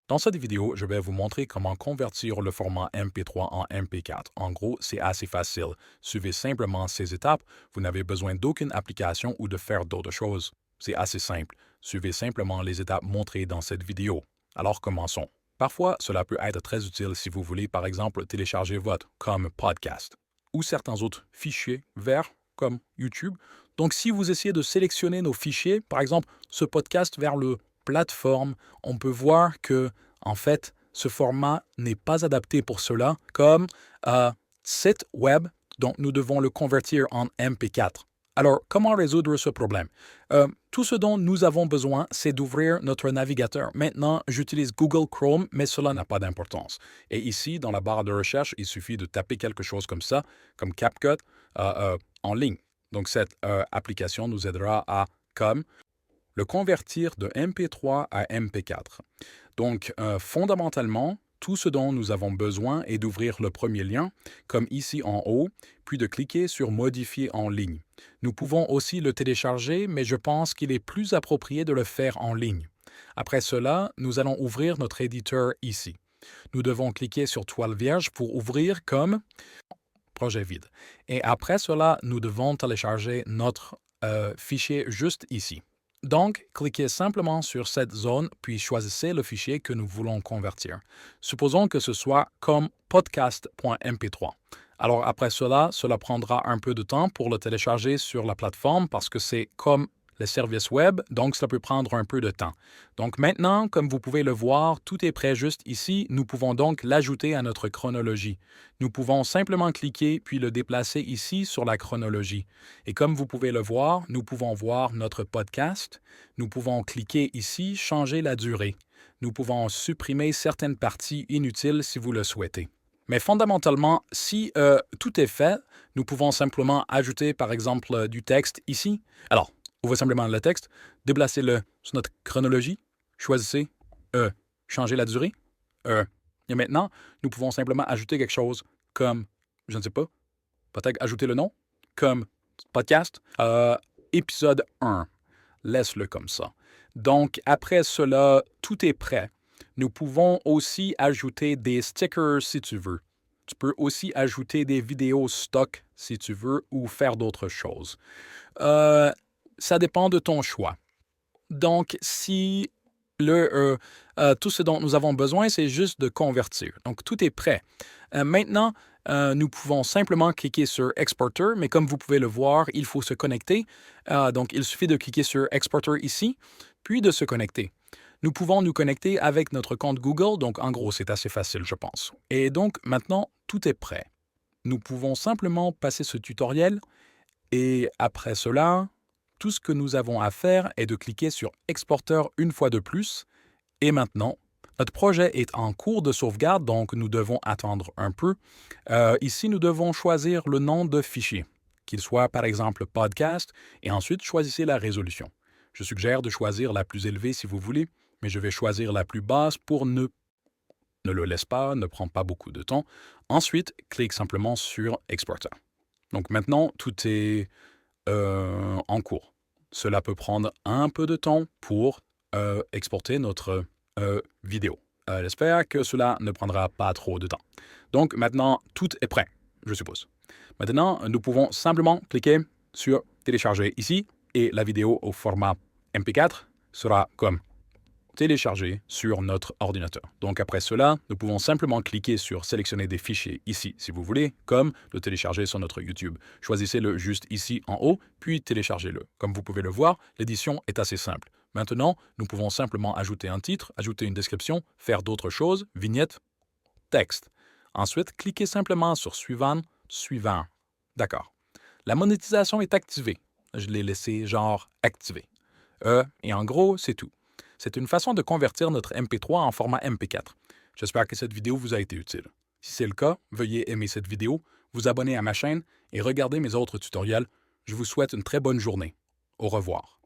Dans cette vidéo, je vais vous montrer comment convertir le format MP3 en MP4. En gros, c'est assez facile. Suivez simplement ces étapes. Vous n'avez besoin d'aucune application ou de faire d'autres choses. C'est assez simple. Suivez simplement les étapes montrées dans cette vidéo. Alors commençons. Parfois, cela peut être très utile si vous voulez, par exemple, télécharger votre comme podcast ou certains autres fichiers verts comme YouTube. Donc, si vous essayez de sélectionner nos fichiers, par exemple, ce podcast vers le plateforme, on peut voir que, en fait, ce format n'est pas adapté pour cela comme site web, donc nous devons le convertir en MP4. Alors, comment résoudre ce problème? Tout ce dont nous avons besoin, c'est d'ouvrir notre navigateur. Maintenant, j'utilise Google Chrome, mais cela n'a pas d'importance. Et ici, dans la barre de recherche, il suffit de taper quelque chose comme ça, comme CapCut, en ligne. Donc, cette application nous aidera à, comme, le convertir de MP3 à MP4. Donc, fondamentalement, tout ce dont nous avons besoin est d'ouvrir le premier lien, comme ici en haut, puis de cliquer sur Modifier en ligne. Nous pouvons aussi le télécharger, mais je pense qu'il est plus approprié de le faire en ligne. Après cela, nous allons ouvrir notre éditeur ici. Nous devons cliquer sur Toile vierge pour ouvrir comme projet vide. Et après cela, nous devons télécharger notre fichier juste ici. Donc, cliquez simplement sur cette zone, puis choisissez le fichier que nous voulons convertir. Supposons que ce soit comme podcast.mp3. Alors après cela prendra un peu de temps pour le télécharger sur la plateforme parce que c'est comme les services web, donc cela peut prendre un peu de temps. Donc maintenant, comme vous pouvez le voir, tout est prêt juste ici. Nous pouvons donc l'ajouter à notre chronologie. Nous pouvons simplement cliquer puis le déplacer ici sur la chronologie. Et comme vous pouvez le voir, nous pouvons voir notre podcast. Nous pouvons cliquer ici, changer la durée. Nous pouvons supprimer certaines parties inutiles si vous le souhaitez. Mais fondamentalement, si tout est fait, nous pouvons simplement ajouter par exemple du texte ici. Alors, ouvrez simplement le texte, déplacez-le sur notre chronologie, choisissez changer la durée. Et maintenant, nous pouvons simplement ajouter quelque chose comme, je ne sais pas, peut-être ajouter le nom, comme podcast, épisode 1. Laisse-le comme ça. Donc, après cela, tout est prêt. Nous pouvons aussi ajouter des stickers si tu veux. Tu peux aussi ajouter des vidéos stock si tu veux ou faire d'autres choses. Ça dépend de ton choix. Donc, si tout ce dont nous avons besoin, c'est juste de convertir. Donc, tout est prêt. Maintenant, nous pouvons simplement cliquer sur Exporter, mais comme vous pouvez le voir, il faut se connecter. Donc, il suffit de cliquer sur Exporter ici, puis de se connecter. Nous pouvons nous connecter avec notre compte Google, donc en gros, c'est assez facile, je pense. Et donc, maintenant, tout est prêt. Nous pouvons simplement passer ce tutoriel et après cela, tout ce que nous avons à faire est de cliquer sur Exporteur une fois de plus. Et maintenant, notre projet est en cours de sauvegarde, donc nous devons attendre un peu. Ici, nous devons choisir le nom de fichier, qu'il soit par exemple podcast, et ensuite choisissez la résolution. Je suggère de choisir la plus élevée si vous voulez, mais je vais choisir la plus basse pour ne le laisse pas, ne prend pas beaucoup de temps. Ensuite, clique simplement sur Exporter. Donc maintenant, tout est en cours. Cela peut prendre un peu de temps pour exporter notre vidéo. J'espère que cela ne prendra pas trop de temps. Donc maintenant, tout est prêt, je suppose. Maintenant, nous pouvons simplement cliquer sur télécharger ici et la vidéo au format MP4 sera comme téléchargée sur notre ordinateur. Donc après cela, nous pouvons simplement cliquer sur sélectionner des fichiers ici si vous voulez, comme le télécharger sur notre YouTube. Choisissez-le juste ici en haut, puis téléchargez-le. Comme vous pouvez le voir, l'édition est assez simple. Maintenant, nous pouvons simplement ajouter un titre, ajouter une description, faire d'autres choses, vignette, texte. Ensuite, cliquez simplement sur Suivant, Suivant. D'accord. La monétisation est activée. Je l'ai laissé genre activé. Et en gros, c'est tout. C'est une façon de convertir notre MP3 en format MP4. J'espère que cette vidéo vous a été utile. Si c'est le cas, veuillez aimer cette vidéo, vous abonner à ma chaîne et regarder mes autres tutoriels. Je vous souhaite une très bonne journée. Au revoir.